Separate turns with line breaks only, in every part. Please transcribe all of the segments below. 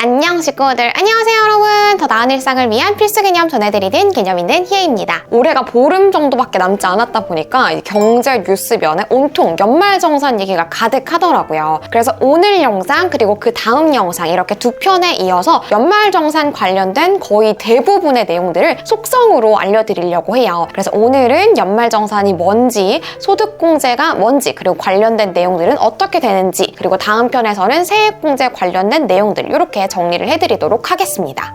안녕 식구들, 안녕하세요 여러분. 더 나은 일상을 위한 필수 개념 전해드리는 개념 있는 희애입니다. 올해가 보름 정도밖에 남지 않았다 보니까 경제 뉴스면에 온통 연말정산 얘기가 가득하더라고요. 그래서 오늘 영상 그리고 그 다음 영상 이렇게 두 편에 이어서 연말정산 관련된 거의 대부분의 내용들을 속성으로 알려드리려고 해요. 그래서 오늘은 연말정산이 뭔지, 소득공제가 뭔지, 그리고 관련된 내용들은 어떻게 되는지, 그리고 다음 편에서는 세액공제 관련된 내용들 이렇게 정리를 해드리도록 하겠습니다.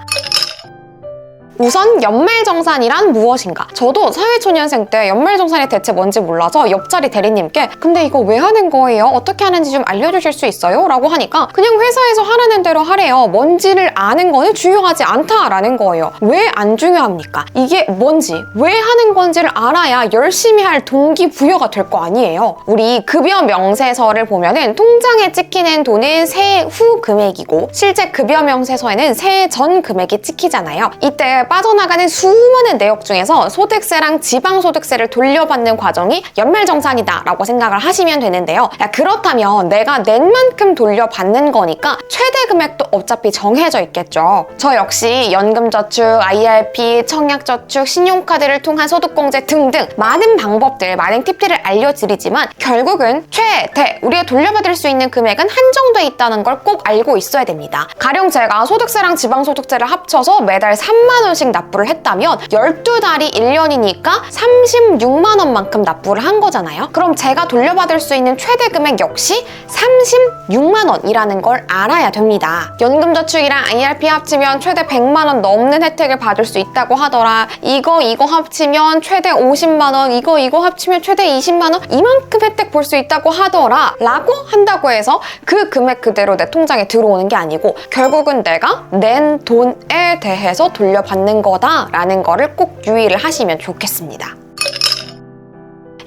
우선 연말정산이란 무엇인가? 저도 사회초년생 때 연말정산이 대체 뭔지 몰라서 옆자리 대리님께 근데 이거 왜 하는 거예요? 어떻게 하는지 좀 알려주실 수 있어요? 라고 하니까 그냥 회사에서 하라는 대로 하래요. 뭔지를 아는 거는 중요하지 않다라는 거예요. 왜 안 중요합니까? 이게 뭔지, 왜 하는 건지를 알아야 열심히 할 동기부여가 될 거 아니에요. 우리 급여 명세서를 보면은 통장에 찍히는 돈은 새해 후 금액이고 실제 급여 명세서에는 새해 전 금액이 찍히잖아요. 이때 빠져나가는 수많은 내역 중에서 소득세랑 지방소득세를 돌려받는 과정이 연말정산이다 라고 생각을 하시면 되는데요. 그렇다면 내가 낸 만큼 돌려받는 거니까 최대 금액도 어차피 정해져 있겠죠. 저 역시 연금저축, IRP, 청약저축, 신용카드를 통한 소득공제 등등 많은 방법들, 많은 팁들을 알려드리지만 결국은 최대, 우리가 돌려받을 수 있는 금액은 한정돼 있다는 걸 꼭 알고 있어야 됩니다. 가령 제가 소득세랑 지방소득세를 합쳐서 매달 3만 원씩 납부를 했다면 12달이 1년이니까 36만 원만큼 납부를 한 거잖아요. 그럼 제가 돌려받을 수 있는 최대 금액 역시 36만 원이라는 걸 알아야 됩니다. 연금저축이랑 IRP 합치면 최대 100만 원 넘는 혜택을 받을 수 있다고 하더라. 이거 합치면 최대 50만 원, 이거 합치면 최대 20만 원, 이만큼 혜택 볼 수 있다고 하더라 라고 한다고 해서 그 금액 그대로 내 통장에 들어오는 게 아니고 결국은 내가 낸 돈에 대해서 돌려받는 거다라는 거를 꼭 유의를 하시면 좋겠습니다.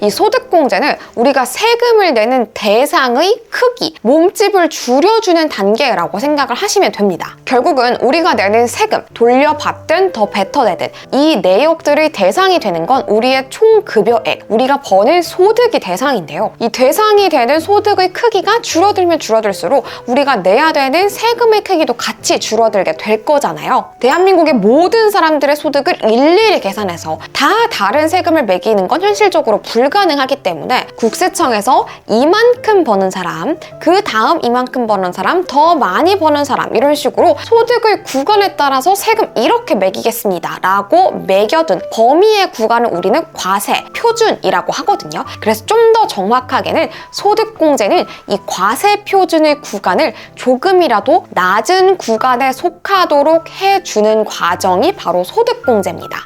이 소득공제는 우리가 세금을 내는 대상의 크기, 몸집을 줄여주는 단계라고 생각을 하시면 됩니다. 결국은 우리가 내는 세금, 돌려받든 더 뱉어내든 이 내역들의 대상이 되는 건 우리의 총급여액, 우리가 버는 소득이 대상인데요. 이 대상이 되는 소득의 크기가 줄어들면 줄어들수록 우리가 내야 되는 세금의 크기도 같이 줄어들게 될 거잖아요. 대한민국의 모든 사람들의 소득을 일일이 계산해서 다 다른 세금을 매기는 건 현실적으로 불가능하기 때문에 국세청에서 이만큼 버는 사람, 그 다음 이만큼 버는 사람, 더 많이 버는 사람 이런 식으로 소득의 구간에 따라서 세금 이렇게 매기겠습니다 라고 매겨둔 범위의 구간을 우리는 과세, 표준이라고 하거든요. 그래서 좀 더 정확하게는 소득공제는 이 과세 표준의 구간을 조금이라도 낮은 구간에 속하도록 해주는 과정이 바로 소득공제입니다.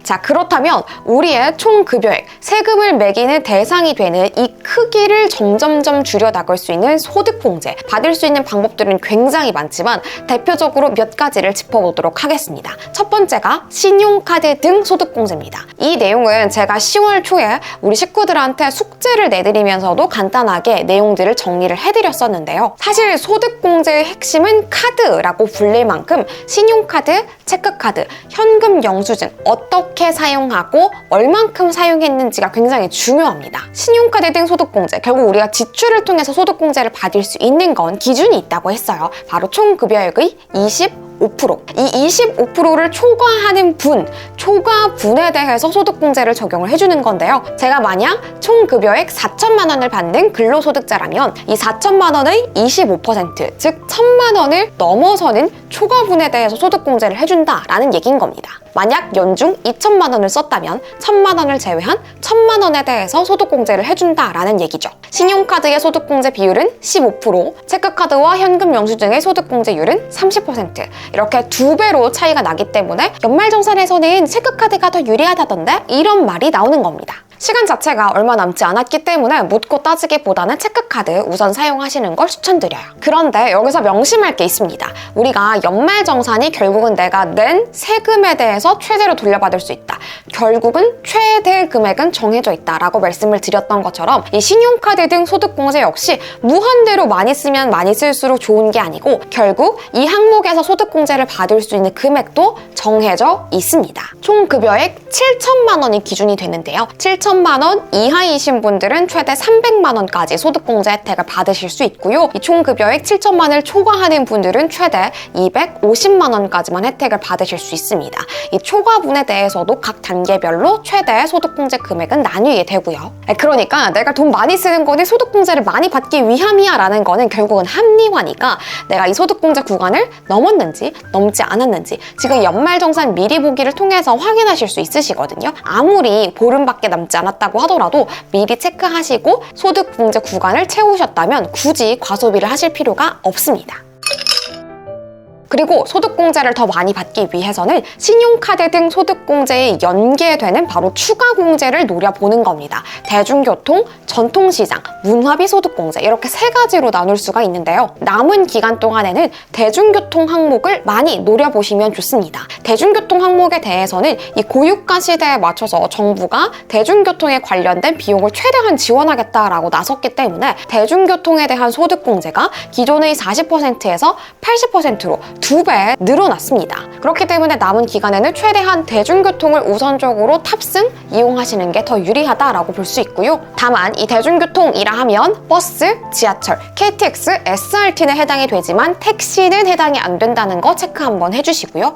자, 그렇다면 우리의 총급여액, 세금을 매기는 대상이 되는 이 크기를 점점점 줄여 나갈 수 있는 소득공제, 받을 수 있는 방법들은 굉장히 많지만 대표적으로 몇 가지를 짚어보도록 하겠습니다. 첫 번째가 신용카드 등 소득공제입니다. 이 내용은 제가 10월 초에 우리 식구들한테 숙제를 내드리면서도 간단하게 내용들을 정리를 해드렸었는데요. 사실 소득공제의 핵심은 카드라고 불릴 만큼 신용카드, 체크카드, 현금 영수증 어떻게 사용하고 얼만큼 사용했는지가 굉장히 중요합니다. 신용카드 등 소득공제, 결국 우리가 지출을 통해서 소득공제를 받을 수 있는 건 기준이 있다고 했어요. 바로 총급여액의 25%. 이 25%를 초과하는 분, 초과분에 대해서 소득공제를 적용을 해주는 건데요. 제가 만약 총급여액 4천만 원을 받는 근로소득자라면 이 4천만 원의 25%, 즉 1,000만 원을 넘어서는 초과분에 대해서 소득공제를 해준다라는 얘기인 겁니다. 만약 연중 2천만 원을 썼다면 1,000만 원을 제외한 1,000만 원에 대해서 소득공제를 해준다라는 얘기죠. 신용카드의 소득공제 비율은 15%, 체크카드와 현금 영수증의 소득공제율은 30%. 이렇게 2배로 차이가 나기 때문에 연말정산에서는 체크카드가 더 유리하다던데 이런 말이 나오는 겁니다. 시간 자체가 얼마 남지 않았기 때문에 묻고 따지기보다는 체크카드 우선 사용하시는 걸 추천드려요. 그런데 여기서 명심할 게 있습니다. 우리가 연말정산이 결국은 내가 낸 세금에 대해서 최대로 돌려받을 수 있다. 결국은 최대 금액은 정해져 있다라고 말씀을 드렸던 것처럼 이 신용카드 등 소득공제 역시 무한대로 많이 쓰면 많이 쓸수록 좋은 게 아니고 결국 이 항목에서 소득공제를 받을 수 있는 금액도 정해져 있습니다. 총 급여액 7천만 원이 기준이 되는데요. 7천만 원 이하이신 분들은 최대 300만 원까지 소득공제 혜택을 받으실 수 있고요. 이 총 급여액 7천만 원을 초과하는 분들은 최대 250만 원까지만 혜택을 받으실 수 있습니다. 이 초과분에 대해서도 각 단계별로 최대 소득공제 금액은 나뉘게 되고요. 그러니까 내가 돈 많이 쓰는 거는 소득공제를 많이 받기 위함이야 라는 거는 결국은 합리화니까 내가 이 소득공제 구간을 넘었는지 넘지 않았는지 지금 연말정산 미리 보기를 통해서 확인하실 수 있으시거든요. 아무리 보름밖에 남지 않았다고 하더라도 미리 체크하시고 소득공제 구간을 채우셨다면 굳이 과소비를 하실 필요가 없습니다. 그리고 소득공제를 더 많이 받기 위해서는 신용카드 등 소득공제에 연계되는 바로 추가공제를 노려보는 겁니다. 대중교통, 전통시장, 문화비 소득공제 이렇게 세 가지로 나눌 수가 있는데요. 남은 기간 동안에는 대중교통 항목을 많이 노려보시면 좋습니다. 대중교통 항목에 대해서는 이 고유가 시대에 맞춰서 정부가 대중교통에 관련된 비용을 최대한 지원하겠다라고 나섰기 때문에 대중교통에 대한 소득공제가 기존의 40%에서 80%로 2배 늘어났습니다. 그렇기 때문에 남은 기간에는 최대한 대중교통을 우선적으로 탑승, 이용하시는 게 더 유리하다라고 볼 수 있고요. 다만 이 대중교통이라 하면 버스, 지하철, KTX, SRT는 해당이 되지만 택시는 해당이 안 된다는 거 체크 한번 해주시고요.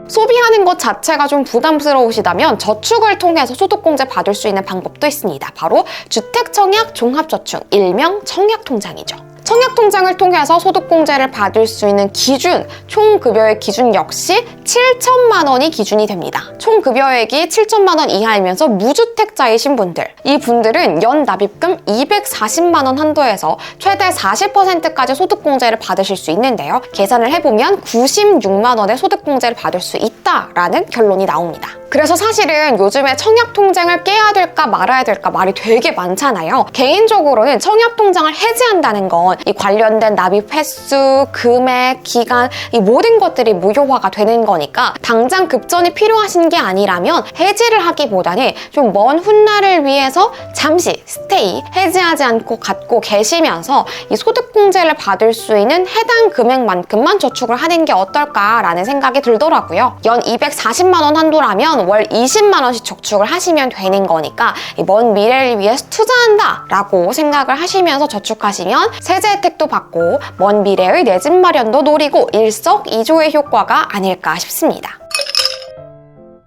소비하는 것 자체가 좀 부담스러우시다면 저축을 통해서 소득공제 받을 수 있는 방법도 있습니다. 바로 주택청약 종합저축, 일명 청약통장이죠. 청약통장을 통해서 소득공제를 받을 수 있는 기준, 총 급여액 기준 역시 7천만 원이 기준이 됩니다. 총 급여액이 7천만 원 이하이면서 무주택자이신 분들, 이 분들은 연 납입금 240만 원 한도에서 최대 40%까지 소득공제를 받으실 수 있는데요. 계산을 해보면 96만 원의 소득공제를 받을 수 있다라는 결론이 나옵니다. 그래서 사실은 요즘에 청약통장을 깨야 될까 말아야 될까 말이 되게 많잖아요. 개인적으로는 청약통장을 해지한다는 건 이 관련된 납입 횟수, 금액, 기간 이 모든 것들이 무효화가 되는 거니까 당장 급전이 필요하신 게 아니라면 해지를 하기보다는 좀 먼 훗날을 위해서 잠시 스테이, 해지하지 않고 갖고 계시면서 이 소득공제를 받을 수 있는 해당 금액만큼만 저축을 하는 게 어떨까라는 생각이 들더라고요. 연 240만 원 한도라면 월 20만 원씩 저축을 하시면 되는 거니까 먼 미래를 위해서 투자한다 라고 생각을 하시면서 저축하시면 세제 혜택도 받고 먼 미래의 내 집 마련도 노리고 일석이조의 효과가 아닐까 싶습니다.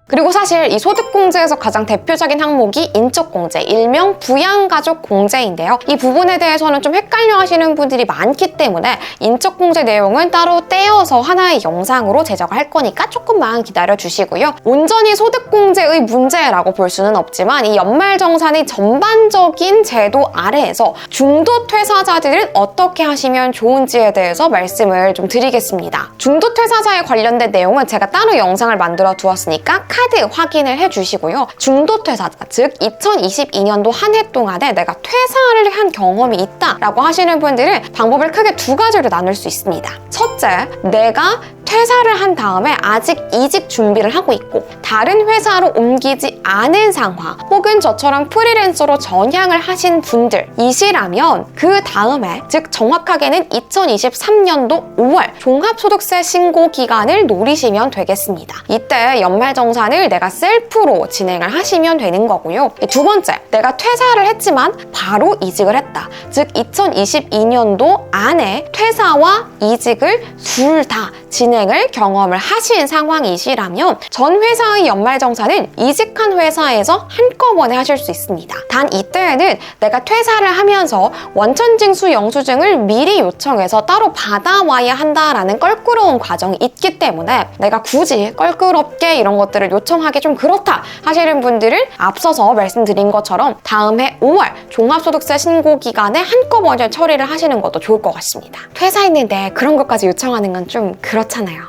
그리고 사실 이 소득공제에서 가장 대표적인 항목이 인적공제, 일명 부양가족공제인데요. 이 부분에 대해서는 좀 헷갈려 하시는 분들이 많기 때문에 인적공제 내용은 따로 떼어서 하나의 영상으로 제작을 할 거니까 조금만 기다려 주시고요. 온전히 소득공제의 문제라고 볼 수는 없지만 이 연말정산의 전반적인 제도 아래에서 중도 퇴사자들은 어떻게 하시면 좋은지에 대해서 말씀을 좀 드리겠습니다. 중도 퇴사자에 관련된 내용은 제가 따로 영상을 만들어 두었으니까 카드 확인을 해주시고요. 중도 퇴사자, 즉 2022년도 한 해 동안에 내가 퇴사를 한 경험이 있다라고 하시는 분들은 방법을 크게 두 가지로 나눌 수 있습니다. 첫째, 내가 퇴사를 한 다음에 아직 이직 준비를 하고 있고 다른 회사로 옮기지 않은 상황 혹은 저처럼 프리랜서로 전향을 하신 분들이시라면 그 다음에 즉 정확하게는 2023년도 5월 종합소득세 신고 기간을 노리시면 되겠습니다. 이때 연말정산을 내가 셀프로 진행을 하시면 되는 거고요. 두 번째, 내가 퇴사를 했지만 바로 이직을 했다. 즉 2022년도 안에 퇴사와 이직을 둘 다 진행을 경험을 하신 상황이시라면 전 회사의 연말정산은 이직한 회사에서 한꺼번에 하실 수 있습니다. 단 이때에는 내가 퇴사를 하면서 원천징수 영수증을 미리 요청해서 따로 받아와야 한다라는 껄끄러운 과정이 있기 때문에 내가 굳이 껄끄럽게 이런 것들을 요청하기 좀 그렇다 하시는 분들은 앞서서 말씀드린 것처럼 다음 해 5월 종합소득세 신고 기간에 한꺼번에 처리를 하시는 것도 좋을 것 같습니다. 퇴사했는데 그런 것까지 요청하는 건 좀 그렇잖아요.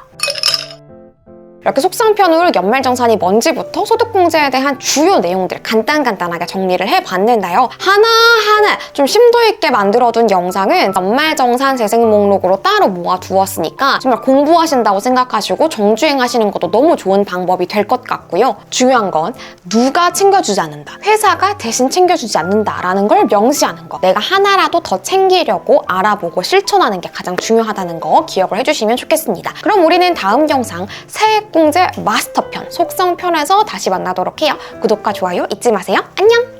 이렇게 속상편으로 연말정산이 뭔지부터 소득공제에 대한 주요 내용들 간단하게 정리를 해봤는데요. 하나하나 좀 심도 있게 만들어둔 영상은 연말정산 재생 목록으로 따로 모아두었으니까 정말 공부하신다고 생각하시고 정주행하시는 것도 너무 좋은 방법이 될 것 같고요. 중요한 건 누가 챙겨주지 않는다, 회사가 대신 챙겨주지 않는다라는 걸 명시하는 거. 내가 하나라도 더 챙기려고 알아보고 실천하는 게 가장 중요하다는 거 기억을 해주시면 좋겠습니다. 그럼 우리는 다음 영상 세액공제 마스터편 속성편에서 다시 만나도록 해요. 구독과 좋아요 잊지 마세요. 안녕!